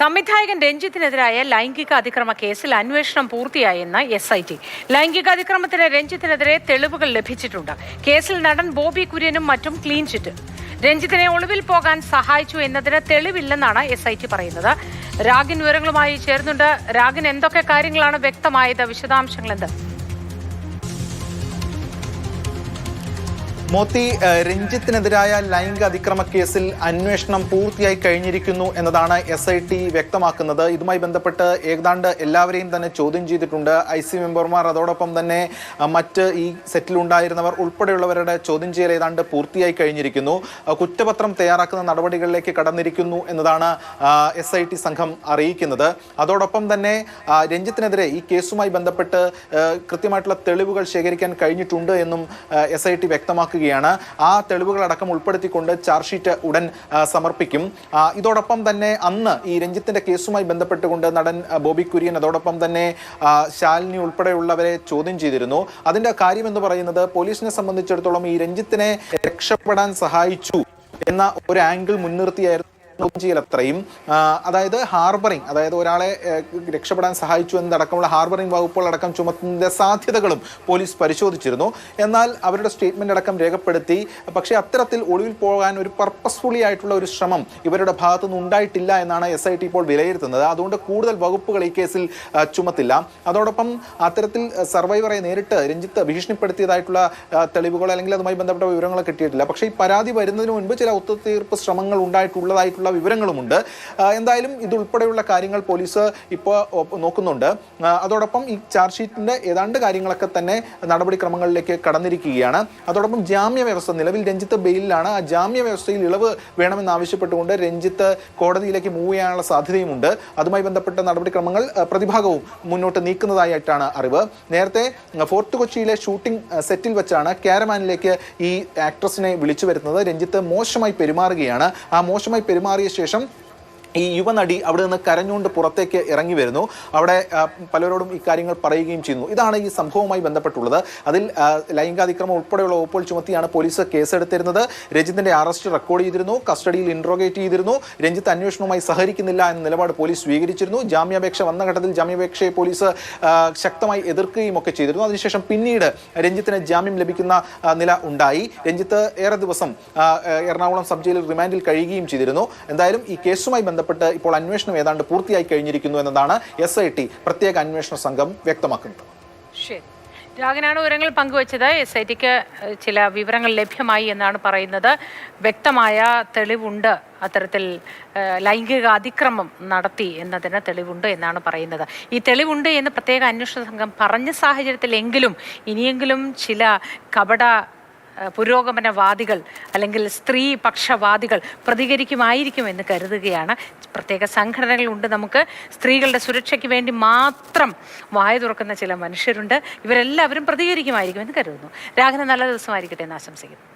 സംവിധായകൻ രഞ്ജിത്തിനെതിരായ ലൈംഗിക അതിക്രമ കേസിൽ അന്വേഷണം പൂർത്തിയായെന്ന് SIT. ലൈംഗികാതിക്രമത്തിന് രഞ്ജിത്തിനെതിരെ തെളിവുകൾ ലഭിച്ചിട്ടുണ്ട്. കേസിൽ നടൻ ബോബി കുര്യനും മറ്റും ക്ലീൻ ചിറ്റ്. രഞ്ജിത്തിനെ ഒളിവിൽ പോകാൻ സഹായിച്ചു എന്നതിന് തെളിവില്ലെന്നാണ് SIT പറയുന്നത്. രാഗിൻ വിവരങ്ങളുമായി ചേർന്നുണ്ട്. രാഗിൻ, എന്തൊക്കെ കാര്യങ്ങളാണ് വ്യക്തമായത്? വിശദാംശങ്ങൾ എന്ത്? മോത്തി, രഞ്ജിത്തിനെതിരായ ലൈംഗിക അതിക്രമ കേസിൽ അന്വേഷണം പൂർത്തിയായി കഴിഞ്ഞിരിക്കുന്നു എന്നതാണ് SIT വ്യക്തമാക്കുന്നത്. ഇതുമായി ബന്ധപ്പെട്ട് ഏതാണ്ട് എല്ലാവരെയും തന്നെ ചോദ്യം ചെയ്തിട്ടുണ്ട്. IC മെമ്പർമാർ, അതോടൊപ്പം തന്നെ മറ്റ് ഈ സെറ്റിലുണ്ടായിരുന്നവർ ഉൾപ്പെടെയുള്ളവരുടെ ചോദ്യം ചെയ്യൽ ഏതാണ്ട് പൂർത്തിയായി കഴിഞ്ഞിരിക്കുന്നു. കുറ്റപത്രം തയ്യാറാക്കുന്ന നടപടികളിലേക്ക് കടന്നിരിക്കുന്നു എന്നതാണ് SIT സംഘം അറിയിക്കുന്നത്. അതോടൊപ്പം തന്നെ രഞ്ജിത്തിനെതിരെ ഈ കേസുമായി ബന്ധപ്പെട്ട് കൃത്യമായിട്ടുള്ള തെളിവുകൾ ശേഖരിക്കാൻ കഴിഞ്ഞിട്ടുണ്ട് എന്നും SIT വ്യക്തമാക്കുക. ആ തെളിവുകളടക്കം ഉൾപ്പെടുത്തിക്കൊണ്ട് ചാർജ് ഷീറ്റ് ഉടൻ സമർപ്പിക്കും. ഇതോടൊപ്പം തന്നെ അന്ന് ഈ രഞ്ജിത്തിന്റെ കേസുമായി ബന്ധപ്പെട്ടുകൊണ്ട് നടൻ ബോബി കുര്യൻ, അതോടൊപ്പം തന്നെ ശാലിനി ഉൾപ്പെടെയുള്ളവരെ ചോദ്യം ചെയ്തിരുന്നു. അതിന്റെ കാര്യം എന്ന് പറയുന്നത്, പോലീസിനെ സംബന്ധിച്ചിടത്തോളം ഈ രഞ്ജിത്തിനെ രക്ഷപ്പെടാൻ സഹായിച്ചു എന്ന ഒരു ആംഗിൾ മുൻനിർത്തിയായിരുന്നു അത്രയും. അതായത് ഹാർബറിംഗ്, അതായത് ഒരാളെ രക്ഷപ്പെടാൻ സഹായിച്ചു എന്നതടക്കമുള്ള ഹാർബറിംഗ് വകുപ്പുകളടക്കം ചുമത്തുന്ന സാധ്യതകളും പോലീസ് പരിശോധിച്ചിരുന്നു. എന്നാൽ അവരുടെ സ്റ്റേറ്റ്മെന്റ് അടക്കം രേഖപ്പെടുത്തി. പക്ഷേ അത്തരത്തിൽ ഒളിവിൽ പോകാൻ ഒരു പർപ്പസ്ഫുള്ളി ആയിട്ടുള്ള ഒരു ശ്രമം ഇവരുടെ ഭാഗത്തുനിന്ന് ഉണ്ടായിട്ടില്ല എന്നാണ് SIT ഇപ്പോൾ വിലയിരുത്തുന്നത്. അതുകൊണ്ട് കൂടുതൽ വകുപ്പുകൾ ഈ കേസിൽ ചുമത്തില്ല. അതോടൊപ്പം അത്തരത്തിൽ സർവൈവറെ നേരിട്ട് രഞ്ജിത്ത് ഭീഷണിപ്പെടുത്തിയതായിട്ടുള്ള തെളിവുകൾ അല്ലെങ്കിൽ അതുമായി ബന്ധപ്പെട്ട വിവരങ്ങൾ കിട്ടിയിട്ടില്ല. പക്ഷേ ഈ പരാതി വരുന്നതിന് മുൻപ് ചില ഒത്തുതീർപ്പ് ശ്രമങ്ങൾ ഉണ്ടായിട്ടുള്ളതായിട്ടുള്ള വിവരങ്ങളുമുണ്ട്. എന്തായാലും ഇതുൾപ്പെടെയുള്ള കാര്യങ്ങൾ പോലീസ് ഇപ്പോൾ നോക്കുന്നുണ്ട്. അതോടൊപ്പം ഈ ചാർജ് ഷീറ്റിന്റെ ഏതാണ്ട് കാര്യങ്ങളൊക്കെ തന്നെ നടപടിക്രമങ്ങളിലേക്ക് കടന്നിരിക്കുകയാണ്. അതോടൊപ്പം ജാമ്യ വ്യവസ്ഥ, നിലവിൽ രഞ്ജിത്ത് ബെയിലിലാണ്. ആ ജാമ്യ വ്യവസ്ഥയിൽ ഇളവ് വേണമെന്നാവശ്യപ്പെട്ടുകൊണ്ട് രഞ്ജിത്ത് കോടതിയിലേക്ക് മൂവ് ചെയ്യാനുള്ള സാധ്യതയുമുണ്ട്. അതുമായി ബന്ധപ്പെട്ട നടപടിക്രമങ്ങൾ പ്രതിഭാഗവും മുന്നോട്ട് നീക്കുന്നതായിട്ടാണ് അറിവ്. നേരത്തെ ഫോർട്ട് കൊച്ചിയിലെ ഷൂട്ടിംഗ് സെറ്റിൽ വെച്ചാണ് കാരവാനിലേക്ക് ഈ ആക്ട്രസിനെ വിളിച്ചു വരുന്നത്. രഞ്ജിത്ത് മോശമായി പെരുമാറുകയാണ്. ആ മോശമായി പെരുമാറിയ ശേഷം ഈ യുവനടി അവിടെ നിന്ന് കരഞ്ഞുകൊണ്ട് പുറത്തേക്ക് ഇറങ്ങി വരുന്നു. അവിടെ പലരോടും ഈ കാര്യങ്ങൾ പറയുകയും ചെയ്യുന്നു. ഇതാണ് ഈ സംഭവവുമായി ബന്ധപ്പെട്ടുള്ളത്. അതിൽ ലൈംഗികാതിക്രമം ഉൾപ്പെടെയുള്ള വകുപ്പുകൾ ചുമത്തിയാണ് പോലീസ് കേസെടുത്തിരുന്നത്. രഞ്ജിത്തിന്റെ അറസ്റ്റ് റെക്കോർഡ് ചെയ്തിരുന്നു. കസ്റ്റഡിയിൽ ഇൻട്രോഗേറ്റ് ചെയ്തിരുന്നു. രഞ്ജിത്ത് അന്വേഷണവുമായി സഹകരിക്കുന്നില്ല എന്ന നിലപാട് പോലീസ് സ്വീകരിച്ചിരുന്നു. ജാമ്യാപേക്ഷ വന്ന ഘട്ടത്തിൽ ജാമ്യാപേക്ഷയെ പോലീസ് ശക്തമായി എതിർക്കുകയും ഒക്കെ ചെയ്തിരുന്നു. അതിനുശേഷം പിന്നീട് രഞ്ജിത്തിന് ജാമ്യം ലഭിക്കുന്ന നില ഉണ്ടായി. രഞ്ജിത്ത് ഏറെ ദിവസം എറണാകുളം സബ് ജയിലിൽ റിമാൻഡിൽ കഴിയുകയും ചെയ്തിരുന്നു. എന്തായാലും ഈ കേസുമായി ബന്ധപ്പെട്ട് ഇപ്പോൾ അന്വേഷണം ഏതാണ്ട് പൂർത്തിയായി കഴിഞ്ഞിരിക്കുന്നു എന്നതാണ് SIT പ്രത്യേക അന്വേഷണ സംഘം വ്യക്തമാക്കുന്നത്. ശരി, രാഗനാണ് വിവരങ്ങൾ പങ്കുവച്ചത്. SITക്ക് ചില വിവരങ്ങൾ ലഭ്യമായി എന്നാണ് പറയുന്നത്. വ്യക്തമായ തെളിവുണ്ട്, അത്തരത്തിൽ ലൈംഗിക അതിക്രമം നടത്തി എന്നതിന് തെളിവുണ്ട് എന്നാണ് പറയുന്നത്. ഈ തെളിവുണ്ട് എന്ന് പ്രത്യേക അന്വേഷണ സംഘം പറഞ്ഞ സാഹചര്യത്തിലെങ്കിലും ഇനിയെങ്കിലും ചില കപട പുരോഗമനവാദികൾ അല്ലെങ്കിൽ സ്ത്രീ പക്ഷവാദികൾ പ്രതികരിക്കുമായിരിക്കുമെന്ന് കരുതുകയാണ്. പ്രത്യേക സംഘടനകളുണ്ട്. നമുക്ക് സ്ത്രീകളുടെ സുരക്ഷയ്ക്ക് വേണ്ടി മാത്രം വായ തുറക്കുന്ന ചില മനുഷ്യരുണ്ട്. ഇവരെല്ലാവരും പ്രതികരിക്കുമായിരിക്കുമെന്ന് കരുതുന്നു. രാഘവന് നല്ല ദിവസമായിരിക്കട്ടെ എന്ന് ആശംസിക്കുന്നു.